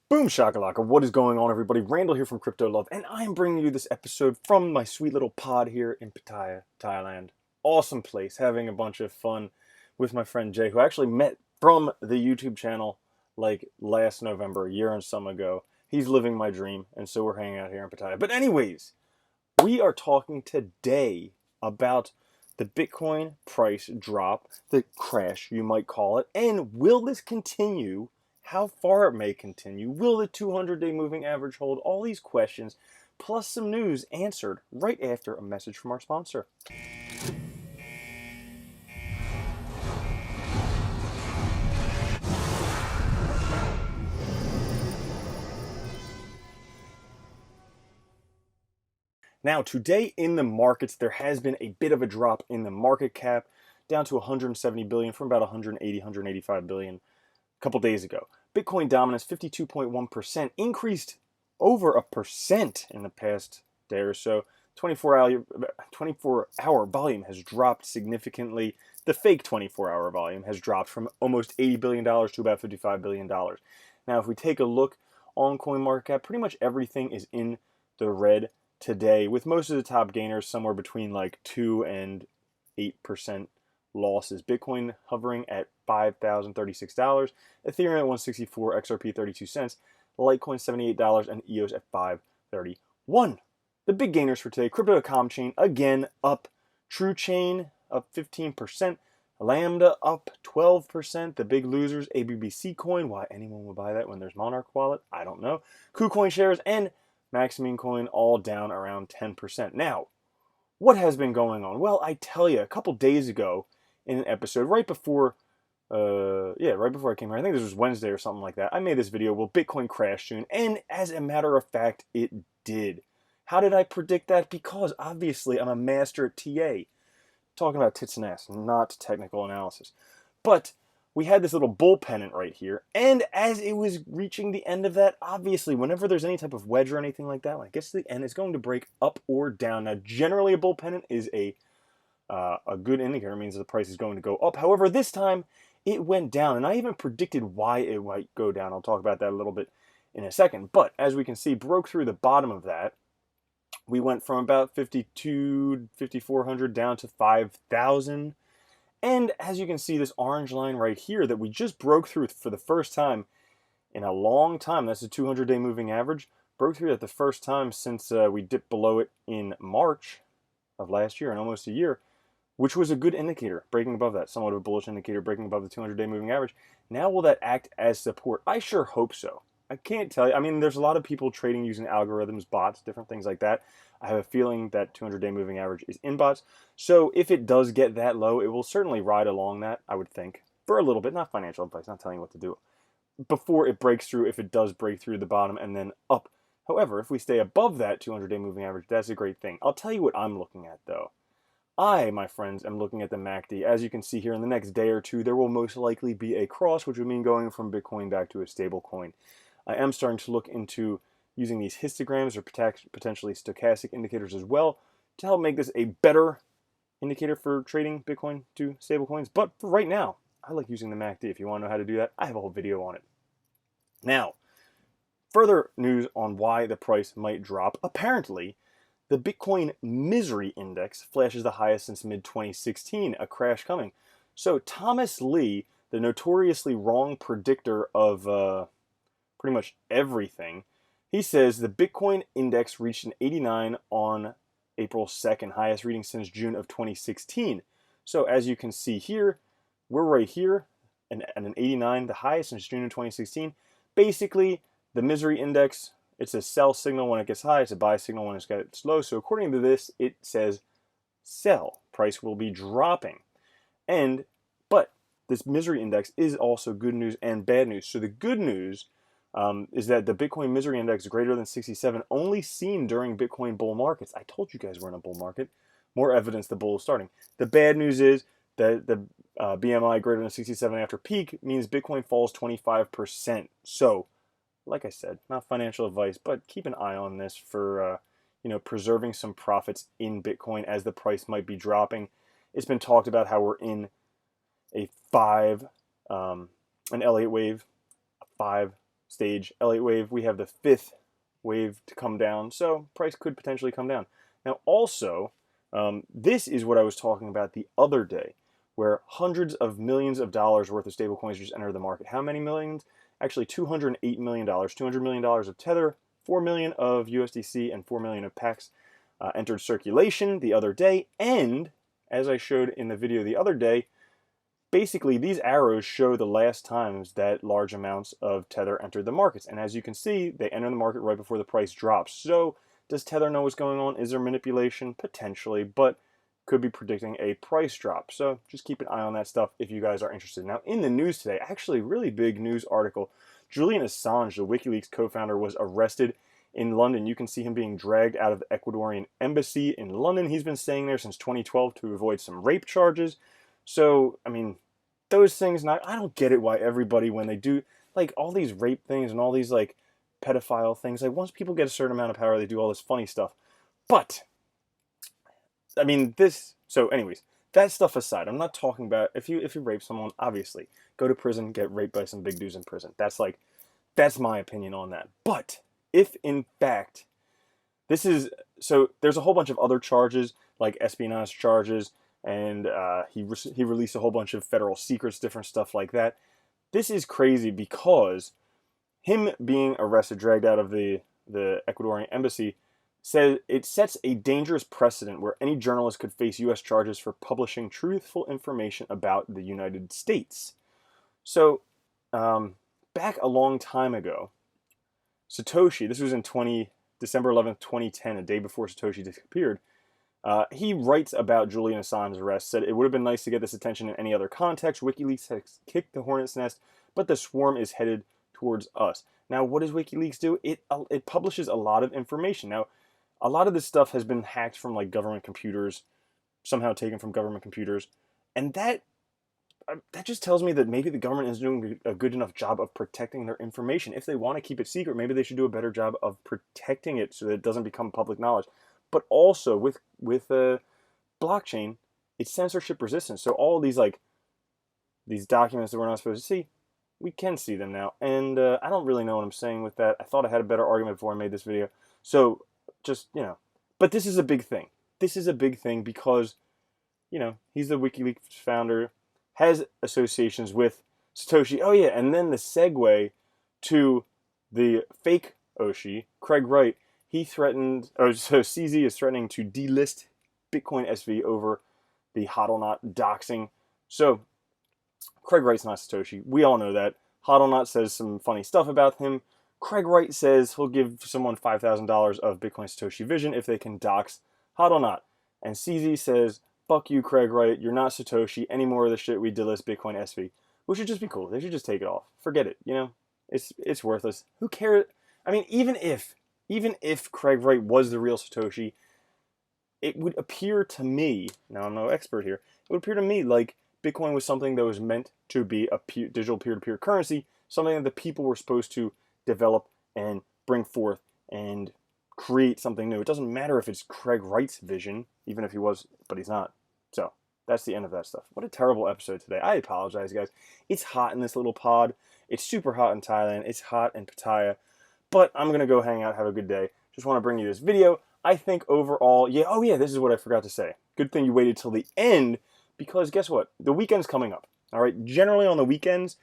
Boom shakalaka, what is going on, everybody? Randall here from Crypto Love, and I'm bringing you this episode from my sweet little pod here in Pattaya, Thailand. Awesome place, having a bunch of fun with my friend Jay, who I actually met from the YouTube channel like last November, a year and some ago. He's living my dream, and so we're hanging out here in Pattaya. But anyways, we are talking today about the Bitcoin price drop, the crash, you might call it, and will this continue? How far it may continue? Will the 200-day moving average hold? All these questions, plus some news answered right after a message from our sponsor. Now, today in the markets, there has been a bit of a drop in the market cap, down to 170 billion from about 180, 185 billion a couple days ago. Bitcoin dominance 52.1%, increased over a percent in the past day or so. 24-hour volume has dropped significantly. The fake 24-hour volume has dropped from almost $80 billion to about $55 billion. Now, if we take a look on CoinMarketCap, pretty much everything is in the red today, with most of the top gainers somewhere between like 2 and 8% losses. Bitcoin hovering at $5,036, Ethereum at 164, XRP 32 cents, Litecoin $78, and EOS at 531. The big gainers for today: Crypto.com chain again up, True Chain up 15%, Lambda up 12%. The big losers: ABBC coin. Why anyone would buy that when there's Monarch wallet, I don't know. KuCoin shares and Maximine coin all down around 10%. Now, what has been going on? Well, I tell you, a couple days ago in an episode, right before I came here, I think this was Wednesday or something like that, I made this video, will Bitcoin crash soon? And as a matter of fact, it did. How did I predict that? Because obviously I'm a master at TA. Talking about tits and ass, not technical analysis. But we had this little bull pennant right here, and as it was reaching the end of that, obviously, whenever there's any type of wedge or anything like that, when it gets to the end, it's going to break up or down. Now, generally, a bull pennant is a good indicator. It means the price is going to go up. However, this time, it went down, and I even predicted why it might go down. I'll talk about that a little bit in a second. But, as we can see, broke through the bottom of that. We went from about 5,400 down to 5,000. And as you can see, this orange line right here that we just broke through for the first time in a long time, that's a 200-day moving average, broke through that the first time since we dipped below it in March of last year, in almost a year, which was a good indicator, breaking above that, somewhat of a bullish indicator, breaking above the 200-day moving average. Now will that act as support? I sure hope so. I can't tell you. I mean, there's a lot of people trading using algorithms, bots, different things like that. I have a feeling that 200-day moving average is in bots. So if it does get that low, it will certainly ride along that, I would think, for a little bit. Not financial advice, not telling you what to do. Before it breaks through, if it does break through the bottom and then up. However, if we stay above that 200-day moving average, that's a great thing. I'll tell you what I'm looking at, though. I, my friends, am looking at the MACD. As you can see here, in the next day or two, there will most likely be a cross, which would mean going from Bitcoin back to a stable coin. I am starting to look into using these histograms or potentially stochastic indicators as well to help make this a better indicator for trading Bitcoin to stablecoins. But for right now, I like using the MACD. If you want to know how to do that, I have a whole video on it. Now, further news on why the price might drop. Apparently, the Bitcoin Misery Index flashes the highest since mid-2016, a crash coming. So Thomas Lee, the notoriously wrong predictor of pretty much everything, he says the Bitcoin index reached an 89 on April 2nd, highest reading since June of 2016. So as you can see here, we're right here and at an 89, the highest since June of 2016. Basically, the misery index, it's a sell signal when it gets high, it's a buy signal when it gets low. So according to this, it says sell. Price will be dropping. But this misery index is also good news and bad news. So the good news is that the Bitcoin Misery Index is greater than 67, only seen during Bitcoin bull markets. I told you guys we're in a bull market. More evidence the bull is starting. The bad news is that the BMI greater than 67 after peak means Bitcoin falls 25%. So, like I said, not financial advice, but keep an eye on this for preserving some profits in Bitcoin as the price might be dropping. It's been talked about how we're in a an Elliott wave, a 5 stage, Elliott wave. We have the 5th wave to come down, so price could potentially come down. Now also, this is what I was talking about the other day, where hundreds of millions of dollars worth of stablecoins just entered the market. How many millions? Actually, $208 million. $200 million of Tether, 4 million of USDC, and 4 million of PAX entered circulation the other day. And as I showed in the video the other day, basically these arrows show the last times that large amounts of Tether entered the markets. And as you can see, they enter the market right before the price drops. So does Tether know what's going on? Is there manipulation? Potentially, but could be predicting a price drop. So just keep an eye on that stuff if you guys are interested. Now, in the news today, actually really big news article. Julian Assange, the WikiLeaks co-founder, was arrested in London. You can see him being dragged out of the Ecuadorian embassy in London. He's been staying there since 2012 to avoid some rape charges. So, I mean, those things, I don't get it why everybody, when they do, like, all these rape things and all these, like, pedophile things, like, once people get a certain amount of power, they do all this funny stuff. But I mean, so anyways, that stuff aside, I'm not talking about, if you rape someone, obviously, go to prison, get raped by some big dudes in prison. That's my opinion on that. But if in fact, so there's a whole bunch of other charges, like espionage charges, and he released a whole bunch of federal secrets, different stuff like that. This is crazy because him being arrested, dragged out of the Ecuadorian embassy, says it sets a dangerous precedent where any journalist could face U.S. charges for publishing truthful information about the United States. So, back a long time ago, Satoshi, this was in December 11th, 2010, a day before Satoshi disappeared, he writes about Julian Assange's arrest, said, "It would have been nice to get this attention in any other context. WikiLeaks has kicked the hornet's nest, but the swarm is headed towards us." Now, what does WikiLeaks do? It publishes a lot of information. Now, a lot of this stuff has been hacked from like government computers, somehow taken from government computers, and that just tells me that maybe the government is doing a good enough job of protecting their information. If they want to keep it secret, maybe they should do a better job of protecting it so that it doesn't become public knowledge. But also with blockchain, it's censorship resistant. So all these these documents that we're not supposed to see, we can see them now. And I don't really know what I'm saying with that. I thought I had a better argument before I made this video. So just, but this is a big thing. This is a big thing because, he's the WikiLeaks founder, has associations with Satoshi. Oh yeah, and then the segue to the fake Oshi, Craig Wright, he threatened, so CZ is threatening to delist Bitcoin SV over the HODLNOT doxing. So Craig Wright's not Satoshi. We all know that. HODLNOT says some funny stuff about him. Craig Wright says he'll give someone $5,000 of Bitcoin Satoshi Vision if they can dox HODLNOT. And CZ says, "Fuck you, Craig Wright. You're not Satoshi. Any more of the shit we delist Bitcoin SV." Which should just be cool. They should just take it off. Forget it. It's worthless. Who cares? I mean, even if Craig Wright was the real Satoshi, it would appear to me, now I'm no expert here, it would appear to me like Bitcoin was something that was meant to be a digital peer-to-peer currency, something that the people were supposed to develop and bring forth and create something new. It doesn't matter if it's Craig Wright's vision, even if he was, but he's not. So that's the end of that stuff. What a terrible episode today. I apologize, guys. It's hot in this little pod. It's super hot in Thailand. It's hot in Pattaya. But I'm going to go hang out, have a good day. Just want to bring you this video. I think overall, this is what I forgot to say. Good thing you waited till the end, because guess what? The weekend's coming up. All right. Generally on the weekends,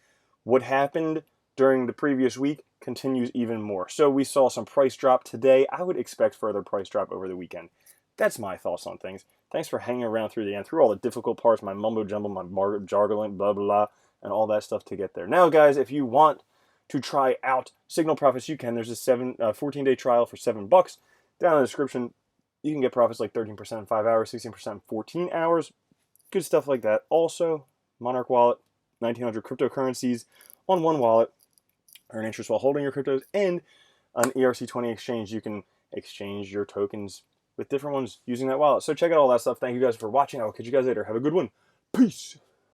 what happened during the previous week continues even more. So we saw some price drop today. I would expect further price drop over the weekend. That's my thoughts on things. Thanks for hanging around through the end, through all the difficult parts, my mumbo jumbo, my jargling, blah, blah, blah, and all that stuff to get there. Now, guys, if you want to try out Signal Profits, you can. There's a 14-day trial for $7. Down in the description, you can get profits like 13% in 5 hours, 16% in 14 hours. Good stuff like that. Also, Monarch Wallet, 1,900 cryptocurrencies on one wallet. Earn interest while holding your cryptos. And on ERC20 exchange, you can exchange your tokens with different ones using that wallet. So check out all that stuff. Thank you guys for watching. I will catch you guys later. Have a good one. Peace.